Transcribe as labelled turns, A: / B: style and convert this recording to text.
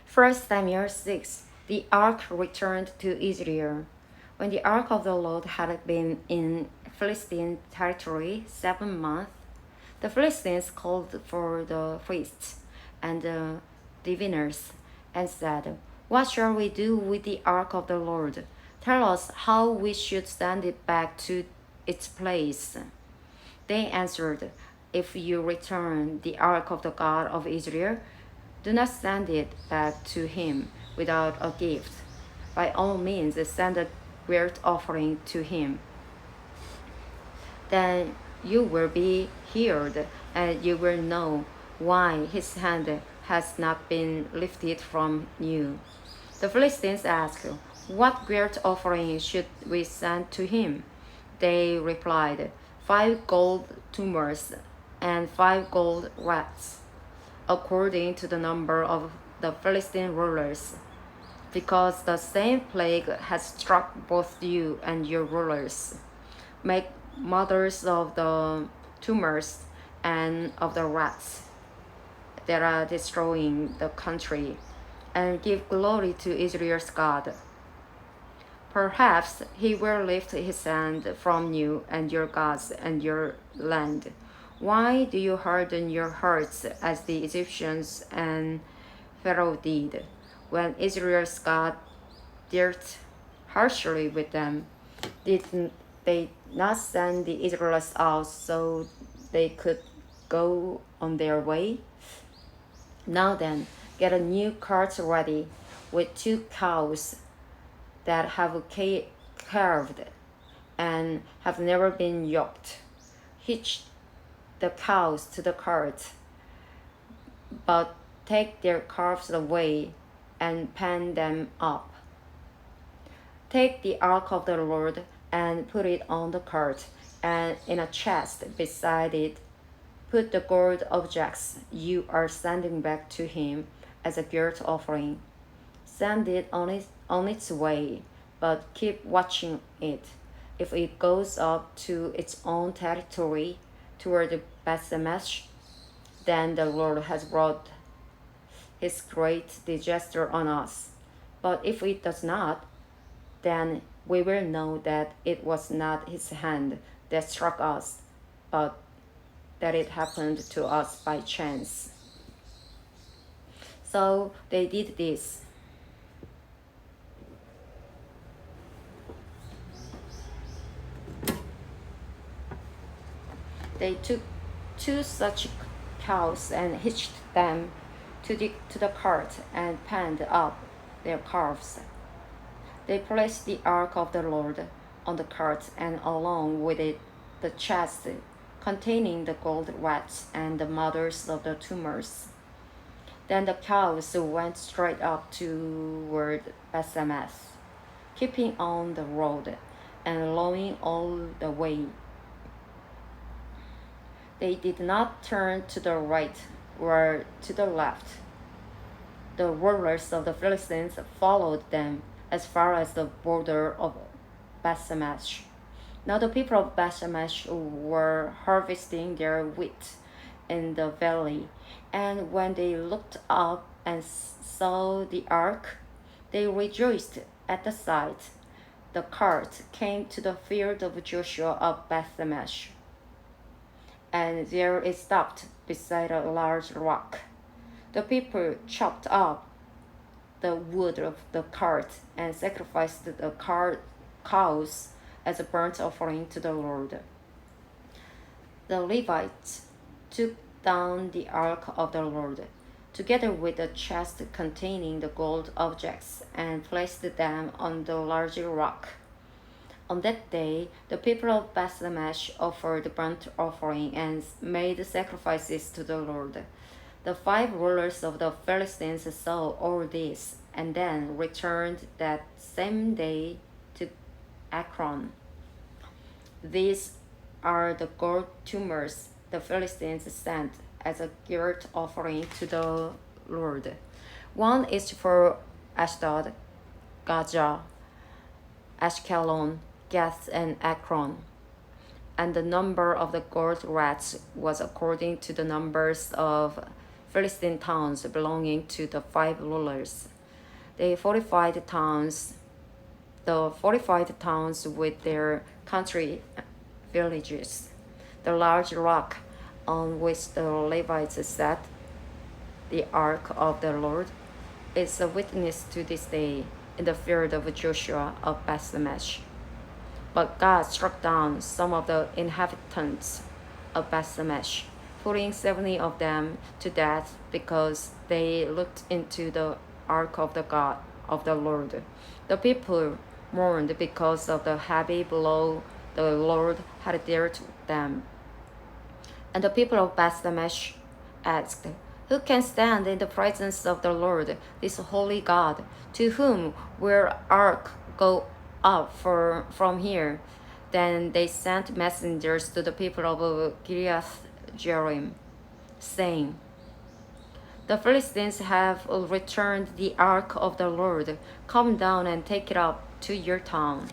A: First Samuel 6. The ark returned to Israel. When the ark of the Lord had been in Philistine territory 7 months, the Philistines called for the priests and the diviners and said, "What shall we do with the ark of the Lord? Tell us how we should send it back to its place." They answered, "If you return the ark of the God of Israel, do not send it back to him without a gift. By all means, send a great offering to him. Then you will be healed, and you will know why his hand has not been lifted from you." The Philistines asked, "What great offering should we send to him?" They replied, 5 gold tumors and 5 gold rats, according to the number of the Philistine rulers, because the same plague has struck both you and your rulers. Make mothers of the tumors and of the rats that are destroying the country, and give glory to Israel's God. Perhaps he will lift his hand from you and your gods and your land. Why do you harden your hearts as the Egyptians and Pharaoh did, when Israel's God dealt harshly with them? Did they not send the Israelites out so they could go on their way? Now then, get a new cart ready with 2 cows that have calved and have never been yoked. Hitch the cows to the cart, but take their calves away and pen them up. Take the ark of the Lord and put it on the cart, and in a chest beside it put the gold objects you are sending back to him as a guilt offering. Send it on its way, but keep watching it. If it goes up to its own territory toward Bethshemesh, then the Lord has brought his great disaster on us. But if it does not, then we will know that it was not his hand that struck us, but that it happened to us by chance. So they did this. They took 2 such cows and hitched them to the cart and penned up their calves. They placed the ark of the Lord on the cart, and along with it the chest containing the gold rats and the mothers of the tumors. Then the cows went straight up toward Bethshemesh, keeping on the road and lowing all the way. They did not turn to the right or to the left. The rulers of the Philistines followed them as far as the border of Bethshemesh. Now the people of Bethshemesh were harvesting their wheat in the valley, and when they looked up and saw the ark, they rejoiced at the sight. The cart came to the field of Joshua of Bethshemesh, and there it stopped beside a large rock. The people chopped up the wood of the cart and sacrificed the cows as a burnt offering to the Lord. The Levites took down the ark of the Lord, together with the chest containing the gold objects, and placed them on the larger rock. On that day, the people of Bethshemesh offered burnt offering and made sacrifices to the Lord. The 5 rulers of the Philistines saw all this, and then returned that same day to Ekron. These are the gold tumors the Philistines sent as a guilt offering to the Lord. One is for Ashdod, Gaza, Ashkelon, Gath, and Ekron. And the number of the gold rats was according to the numbers of Philistine towns belonging to the 5 rulers. They fortified the fortified towns with their country villages. The large rock on which the Levites set the ark of the Lord is a witness to this day in the field of Joshua of Bethshemesh. But God struck down some of the inhabitants of Bethshemesh, putting 70 of them to death because they looked into the ark of the God of the Lord. The people mourned because of the heavy blow the Lord had dealt them. And the people of Bethshemesh asked, "Who can stand in the presence of the Lord, this holy God? To whom will ark go up from here?" Then they sent messengers to the people of Kiriath Jearim, saying, "The Philistines have returned the ark of the Lord. Come down and take it up to your town."